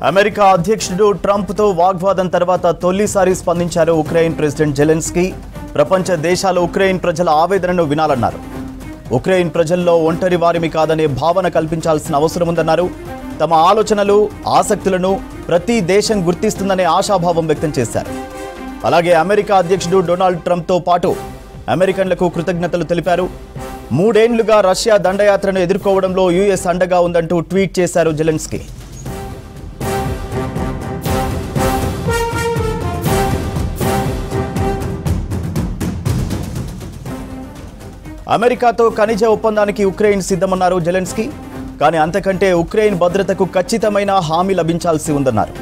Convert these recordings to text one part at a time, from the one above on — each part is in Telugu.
అమెరికా అధ్యక్షుడు ట్రంప్తో వాగ్వాదం తర్వాత తొలిసారి స్పందించారు ఉక్రెయిన్ ప్రెసిడెంట్ జెలెన్స్కీ. ప్రపంచ దేశాలు ఉక్రెయిన్ ప్రజల ఆవేదనను వినాలన్నారు. ఉక్రెయిన్ ప్రజల్లో ఒంటరి వారిమి కాదనే భావన కల్పించాల్సిన అవసరం ఉందన్నారు. తమ ఆలోచనలు, ఆసక్తులను ప్రతి దేశం గుర్తిస్తుందనే ఆశాభావం వ్యక్తం చేశారు. అలాగే అమెరికా అధ్యక్షుడు డొనాల్డ్ ట్రంప్తో పాటు అమెరికన్లకు కృతజ్ఞతలు తెలిపారు. 3 ఏళ్లుగా రష్యా దండయాత్రను ఎదుర్కోవడంలో యుఎస్ అండగా ఉందంటూ ట్వీట్ చేశారు జెలెన్స్కీ. అమెరికాతో ఖనిజ ఒప్పందానికి ఉక్రెయిన్ సిద్ధమన్నారు జెలెన్స్కీ. కానీ అంతకంటే ఉక్రెయిన్ భద్రతకు ఖచ్చితమైన హామీ లభించాల్సి ఉందన్నారు.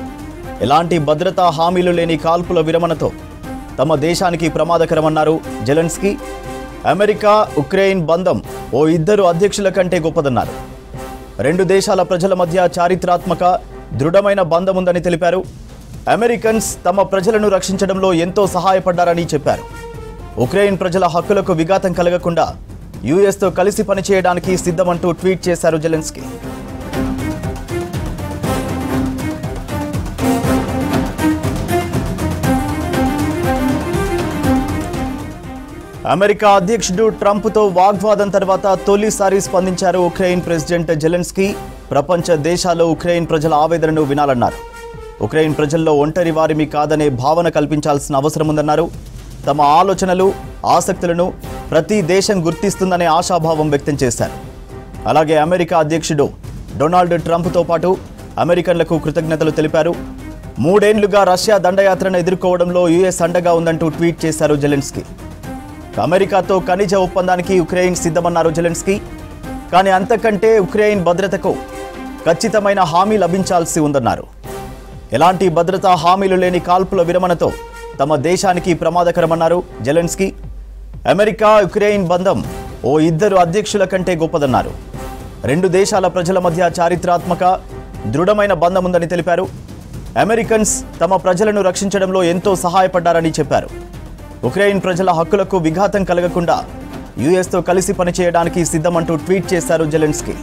ఎలాంటి భద్రతా హామీలు లేని కాల్పుల విరమణతో తమ దేశానికి ప్రమాదకరమన్నారు జెలెన్స్కీ. అమెరికా ఉక్రెయిన్ బంధం ఓ ఇద్దరు అధ్యక్షుల కంటే గొప్పదన్నారు. 2 దేశాల ప్రజల మధ్య చారిత్రాత్మక దృఢమైన బంధం ఉందని తెలిపారు. అమెరికన్స్ తమ ప్రజలను రక్షించడంలో ఎంతో సహాయపడ్డారని చెప్పారు. ఉక్రెయిన్ ప్రజల హక్కులకు విఘాతం కలగకుండా యుఎస్తో కలిసి పనిచేయడానికి సిద్ధమంటూ ట్వీట్ చేశారు జెలెన్స్కీ. అమెరికా అధ్యక్షుడు ట్రంప్తో వాగ్వాదం తర్వాత తొలిసారి స్పందించారు ఉక్రెయిన్ ప్రెసిడెంట్ జెలెన్స్కీ. ప్రపంచ దేశాలు ఉక్రెయిన్ ప్రజల ఆవేదనను వినాలన్నారు. ఉక్రెయిన్ ప్రజల్లో ఒంటరి వారిమి కాదనే భావన కల్పించాల్సిన అవసరం ఉందన్నారు. తమ ఆలోచనలు, ఆసక్తులను ప్రతి దేశం గుర్తిస్తుందనే ఆశాభావం వ్యక్తం చేశారు. అలాగే అమెరికా అధ్యక్షుడు డొనాల్డ్ ట్రంప్తో పాటు అమెరికన్లకు కృతజ్ఞతలు తెలిపారు. 3 ఏళ్లుగా రష్యా దండయాత్రను ఎదుర్కోవడంలో యుఎస్ అండగా ఉందంటూ ట్వీట్ చేశారు జెలెన్స్కీ. అమెరికాతో ఖనిజ ఒప్పందానికి ఉక్రెయిన్ సిద్ధమన్నారు జెలెన్స్కీ. కానీ అంతకంటే ఉక్రెయిన్ భద్రతకు ఖచ్చితమైన హామీ లభించాల్సి ఉందన్నారు. ఎలాంటి భద్రతా హామీలు లేని కాల్పుల విరమణతో తమ దేశానికి ప్రమాదకరమన్నారు జెలెన్స్కీ. అమెరికా ఉక్రెయిన్ బంధం ఓ ఇద్దరు అధ్యక్షుల కంటే గొప్పదన్నారు. 2 దేశాల ప్రజల మధ్య చారిత్రాత్మక దృఢమైన బంధం ఉందని తెలిపారు. అమెరికన్స్ తమ ప్రజలను రక్షించడంలో ఎంతో సహాయపడ్డారని చెప్పారు. ఉక్రెయిన్ ప్రజల హక్కులకు విఘాతం కలగకుండా యుఎస్తో కలిసి పనిచేయడానికి సిద్ధమంటూ ట్వీట్ చేశారు జెలెన్స్కీ.